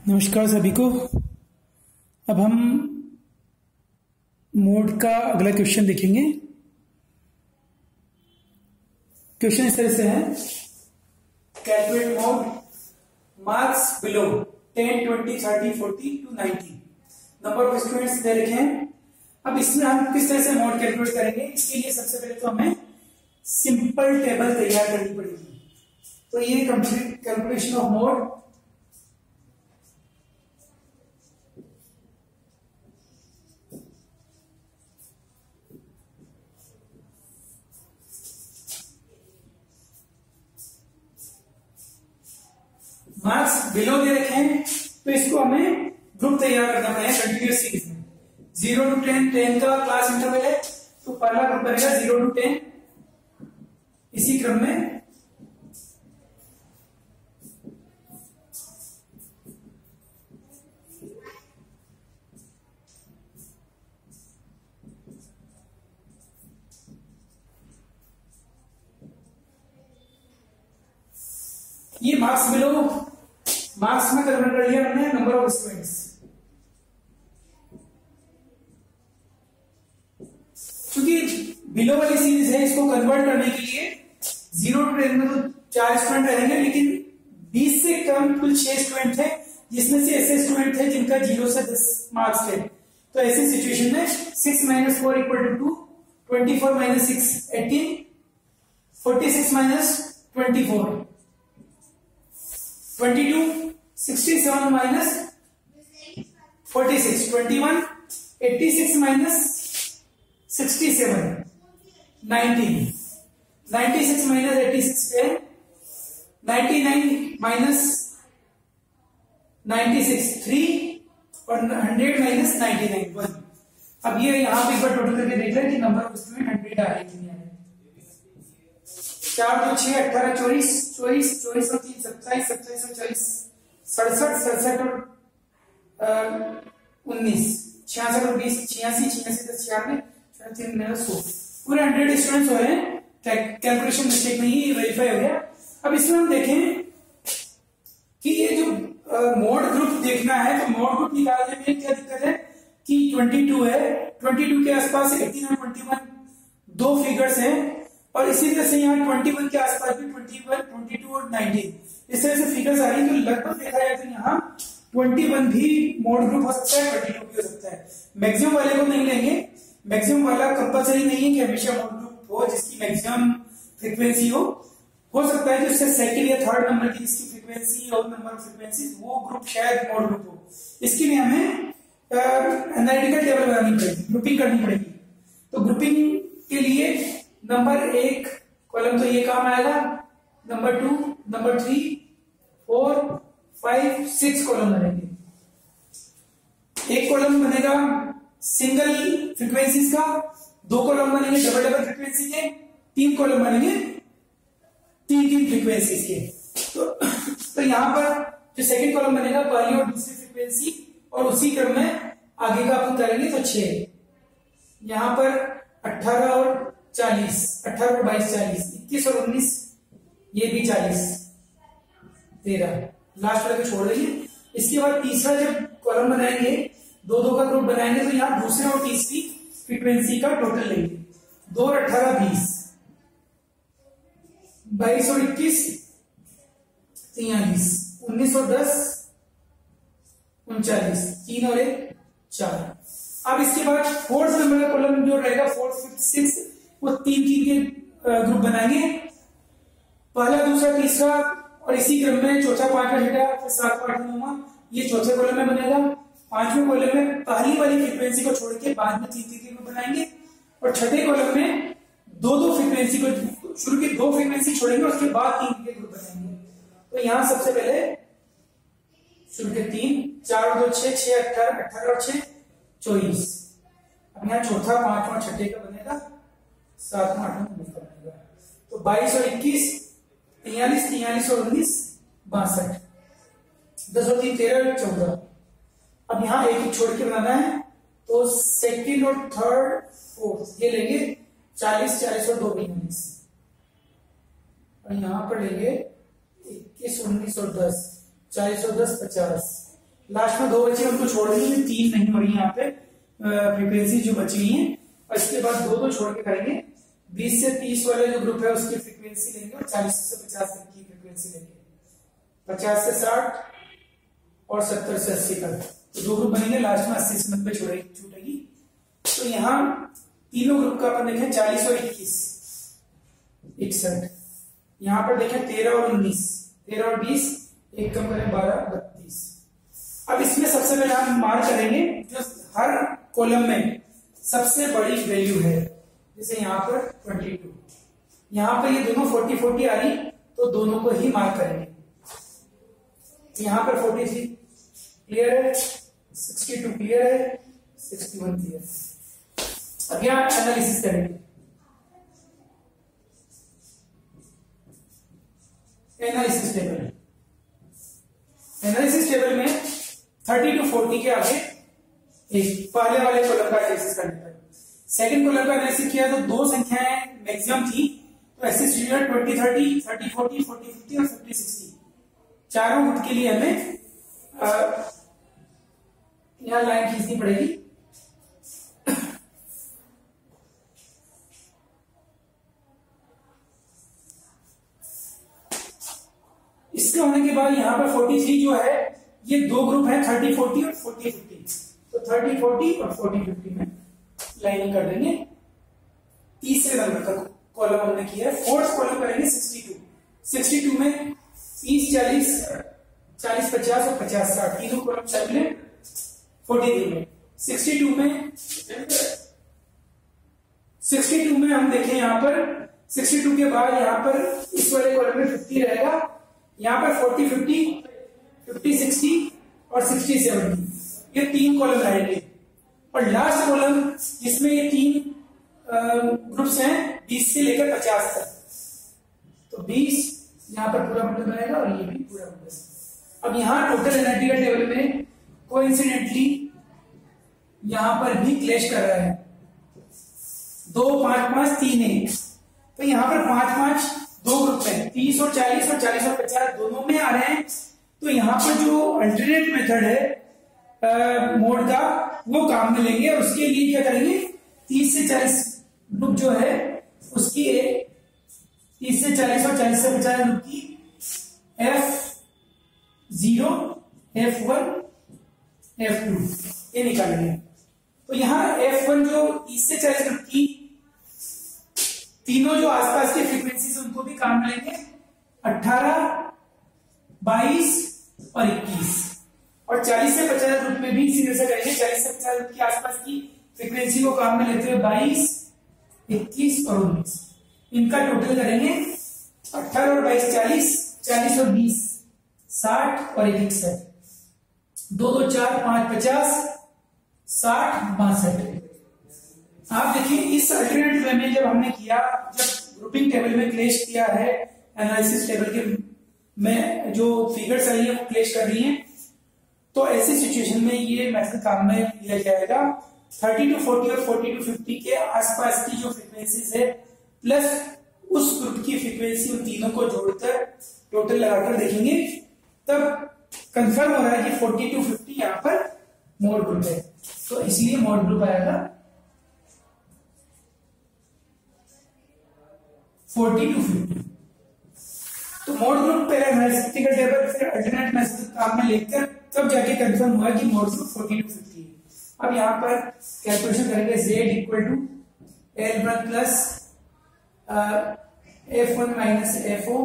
नमस्कार सभी को। अब हम मोड का अगला क्वेश्चन देखेंगे। क्वेश्चन इस तरह से है, calculate mode marks below 10, 20, 30, 40 to 90 number of students they रखे हैं। अब इसमें हम किस तरह से मोड कैलकुलेट करेंगे, इसके लिए सबसे पहले तो हमें सिंपल टेबल तैयार करनी पड़ेगी। तो ये calculation of mode marks below दे रखे हैं, तो इसको हमें ग्रुप तैयार करना पड़ेगा कंटिन्यूअस सीरीज में। 0 to 10 10 का क्लास इंटरवल है, तो पहला ग्रुप बनेगा 0 to 10। इसी क्रम में ये मार्क्स बिलो मार्क्स में कन्वर्ट कर लिया हमने नंबर ऑफ स्टूडेंट्स। क्योंकि बिलो वाली सीरीज है, इसको कन्वर्ट करने के लिए 0 to 10 में तो 4 स्टूडेंट रहेंगे, लेकिन 20 से कम कुल 6 स्टूडेंट थे, जिसमें से ऐसे स्टूडेंट थे जिनका 0 से 10 मार्क्स थे। तो ऐसी सिचुएशन में 6 - 4 = 2, 24 - 6 18, 46 - 24 22, 67 - 46 21, 86 - 67 19, 96 - 86 10, 99 - 96 3 और 100 - 99 1। अब ये यहां पे एक बार टोटल करके देख लें कि नंबर ऑफ स्टूडेंट 100 आ रही है कि नहीं आ रही। 4 2 6 18 24 24 24 और 3 27 27 और 40 67 67 और 19 66 और 20 86 86 10 96 3 9 100 पूरे 100 स्टूडेंट्स हो रहे हैं। कैलकुलेशन मिस्टेक नहीं वेरीफाई हो गया। अब इसमें हम देखें कि ये जो मोड ग्रुप देखना है, तो मोड ग्रुप निकालने में क्या दिक्कत है कि 22 है, 22 के आसपास 18 और 21 दो फिगर्स हैं, और इसी तरह से यहाँ 21 के आसपास भी 21, 22 और 19 इस तरह से फिगर्स आ रही है। तो लगभग देखा जाए तो यहाँ 21 भी मोड ग्रुप हो सकता है, 22 भी हो सकता है। मैक्सिमम वाले को नहीं लेंगे, मैक्सिमम वाला कंपलसरी नहीं है कि हमेशा मोड ग्रुप हो जिसकी मैक्सिमम फ्रीक्वेंसी हो सकता है कि उससे सेकंड या थर्ड नंबर की जिसकी फ्रीक्वेंसी और नंबर ऑफ फ्रीक्वेंसी वो ग्रुप शायद मोड ग्रुप हो। इसके लिए हमें एनालिटिकल टेबल बनानी पड़ेगी, ग्रुपिंग करनी पड़ेगी। तो ग्रुपिंग के लिए नंबर 1 कॉलम तो ये काम आएगा, नंबर 2 नंबर 3 4 5 6 कॉलम बनेंगे। एक कॉलम बनेगा सिंगल फ्रीक्वेंसीज का, 2 कॉलम बनेंगे डबल डबल फ्रीक्वेंसी के, 3 कॉलम बनेंगे 3 फ्रीक्वेंसीज के। तो यहां पर जो सेकंड कॉलम बनेगा पहली और दूसरी फ्रीक्वेंसी, और उसी क्रम में आगे का अपन करेंगे तो 6। यहां पर 18 और 40, 18 और 22 40, 21 और 19 ये भी 40 13 लास्ट वाले को छोड़ देंगे। इसके बाद तीसरा जब कॉलम बनाएंगे, 2 का ग्रुप बनाएंगे, तो यहाँ दूसरे और तीसरी फ्रीक्वेंसी का टोटल लेंगे। 2 और 18 20, 22 और 21 43, 19 और 10 39, 3 और 1 4। अब इसके बाद फोर्थ नंबर का कॉलम जो रहेगा 4 5 6 वो 3 के ग्रुप बनाएंगे, पहला दूसरा तीसरा, और इसी क्रम में चौथा 5वां 6वां फिर 7वां 8वां 9वां ये चौथे कॉलम में बनेगा। 5वें कॉलम में पहली वाली फ्रीक्वेंसी को छोड़ के बाद में 3 के ग्रुप बनाएंगे, और छठे कॉलम में 2 फ्रीक्वेंसी को शुरू के 2 फ्रीक्वेंसी छोड़ेंगे, उसके बाद 3 के ग्रुप बनाएंगे। तो यहां सबसे पहले शुरू के 3 4 और 2 6 6 18 18 और 6 24। अब यहाँ चौथा 5वां 6ठे का बनेगा, 7वां 8वां 9 का बनेगा। तो 22 और 21 43 43 और 19 62, 10 और 3 13 और 14। अब यहाँ एक छोड़ के बनाना है, तो सेकंड और थर्ड फोर्थ ये लेंगे 40 40 और 2 19, और यहां पर लेंगे 21 19 और 10 40 और 10 50, लास्ट में 2 बचे उनको छोड़ देंगे, 3 नहीं हो रही यहाँ पे फ्रीक्वेंसी जो बची हुई है, और इसके बाद 2 छोड़ के करेंगे। 20 से 30 वाले जो ग्रुप है उसकी फ्रीक्वेंसी लेंगे, और 40 से 50 तक की फ्रीक्वेंसी लेंगे, 50 से 60 और 70 से 80 तक। तो 2 ग्रुप बनेंगे, लास्ट में 80 से 90 छूटेगी। तो यहाँ तीनों ग्रुप का अपन देखें 40 और 21 61, यहाँ पर देखें 13 और 19, 13 और 20, एक कम करें 12 32। अब इसमें सबसे पहले हम मार्क करेंगे जो हर कॉलम में सबसे बड़ी वैल्यू है, जैसे यहाँ पर 22, यहाँ पर ये दोनों 40 40 आ रही, तो दोनों को ही मार्क करेंगे। यहाँ पर 43 क्लियर है, 62 क्लियर है, 61 क्लियर है। अब यहाँ एनालिसिस करेंगे। एनालिसिस टेबल, एनालिसिस टेबल में 30 to 40 के आगे एक पहले वाले कॉलम का एनालिसिस करने पर, सेकंड कॉलम का एनालिसिस किया तो 2 संख्याएं मैक्सिमम थी, तो ऐसे 20 30 30 40 40 50 और 50 60 चारों गुट के लिए हमें यहां लाइन खींचनी पड़ेगी। इसके होने के बाद यहाँ पर 43 जो है, ये 2 ग्रुप है 30 40 और 40 50, तो 30 40 और 40 50 में लाइनिंग कर देंगे। तीसरे नंबर का कॉलम हमने किया है, फोर्थ कॉलम करेंगे 62, 62 में 30 40 40 50 और 50 60 तीनों कॉलम चल 43 में। 62 में हम देखें, यहाँ पर 62 के बाद यहाँ पर इस वाले कॉलम में 50 रहेगा, यहाँ पर 40 50 50 60 और 60 70, ये 3 कॉलम रहेंगे। और लास्ट कॉलम जिसमें ये 3 ग्रुप्स हैं 20 से लेकर 50 तक, तो 20 यहाँ पर पूरा मतलब रहेगा और ये भी पूरा मतलब। अब यहाँ टोटल एनर्जी का टेबल में कोइंसिडेंटली यहाँ पर भी क्लैश कर रहा है, 2 5 5 3 1, तो यहाँ पर 5 5 2 ग्रुप में 30 और 40 और 40 और 50 दोनों में आ रहे हैं। तो यहाँ पर जो अल्टरनेट मेथड है मोड का, वो काम में लेंगे, और उसके लिए क्या करेंगे, 30 से 40 ग्रुप जो है उसकी 30 से 40 और 40 से 50 ग्रुप की F0 F1 F2 ये निकालेंगे। तो यहाँ F1 जो 30 से 40 ग्रुप की तीनों जो आसपास के फ्रीक्वेंसीज उनको भी काम में लेंगे, 18 22 और 21, और 40 से 50 ग्रुप में भी इसी तरह से करेंगे। 40 से 50 ग्रुप के आसपास की फ्रीक्वेंसी को काम में लेते हुए 22 21 और 19, इनका टोटल करेंगे 18 और 22 40, 40 और 20 60 और 1 61, 2 2 4 5 50 60 62। आप देखिए इस अल्टरनेट वे में जब हमने किया, जब ग्रुपिंग टेबल में क्लेश किया है, एनालिसिस टेबल के में जो फिगर्स आई है वो क्लेश कर रही हैं, तो ऐसी सिचुएशन में ये मेथड काम में लिया जाएगा। 30 to 40 और 40 to 50 के आसपास की जो फ्रीक्वेंसीज है प्लस उस ग्रुप की फ्रीक्वेंसी, उन तीनों को जोड़कर टोटल लगाकर देखेंगे, तब कंफर्म हो रहा है कि 40 to 50 यहाँ पर मोड ग्रुप है, तो इसलिए मोड ग्रुप आएगा 40 to 50। तो मोड ग्रुप पहले एनालिटिकल टेबल फिर अल्टरनेट मेथड काम में लेकर तब जाके कंफर्म हुआ कि मोड ग्रुप 40 to 50 है। अब यहाँ पर कैलकुलेशन करेंगे, Z equal to L1 plus F1 minus FO,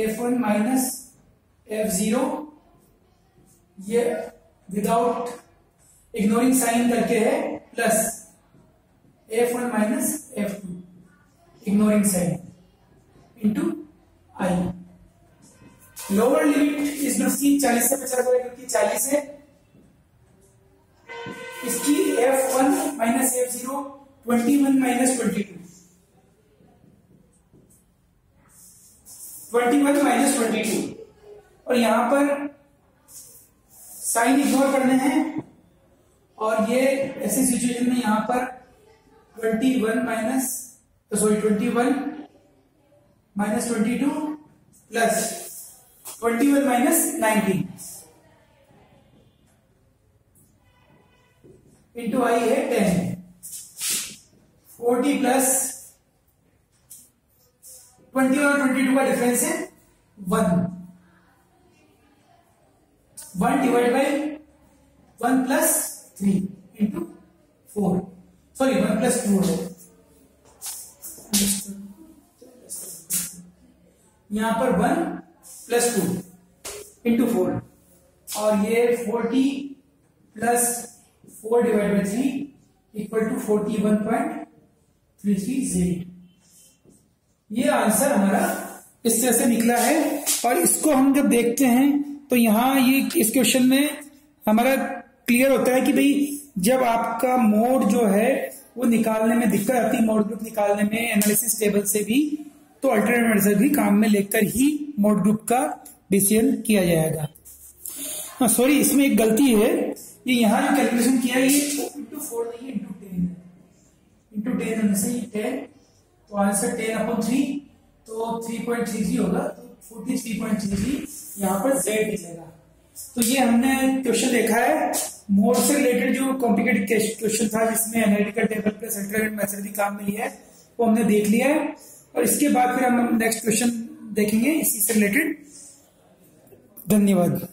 F1 minus F0, ये विदाउट इग्नोरिंग साइन करके है, plus F1 minus F2 ignoring sign into I। Lower limit इस ग्रुप की 40 से 50 वाले ग्रुप की 40 है, इसकी F1 minus F0 21 minus 22, 21 minus 22, और यहां पर साइन इग्नोर करने हैं, और ये ऐसी सिचुएशन में यहां पर 21 माइनस 22 प्लस 21 माइनस 19 इंटू आई है 10, 40 प्लस 21 और 22 का डिफरेंस है 1 divide by 1 plus 3 into 4, sorry 1 plus 2 है, यहां पर 1 प्लस 2 इंटू 4, और ये 40 plus 4 divide by 3 equal to 41.33 ये आंसर हमारा इस तरह से निकला है। और इसको हम जब देखते हैं तो यहाँ ये इस क्वेश्चन में हमारा क्लियर होता है कि भाई जब आपका मोड जो है वो निकालने में दिक्कत आती है, मोड ग्रुप निकालने में एनालिसिस टेबल से भी, तो अल्टरनेट मेथड भी काम में लेकर ही मोड ग्रुप का डिसीजन किया जाएगा। सॉरी, इसमें एक गलती है, ये यहाँ जो कैलकुलेशन किया है ये इंटू 4 नहीं है, इंटू 10 है। इंटू 10 होने से 10, तो आंसर 10/3, तो 3.33 होगा, तो 43.33 यहाँ पर z मिलेगा। तो ये हमने क्वेश्चन देखा है, मोड से रिलेटेड जो कॉम्प्लिकेटेड क्वेश्चन था जिसमें analytical table plus alternate method भी काम में लिया है, वो हमने देख लिया है। और इसके बाद फिर हम नेक्स्ट क्वेश्चन देखेंगे इसी से रिलेटेड। धन्यवाद।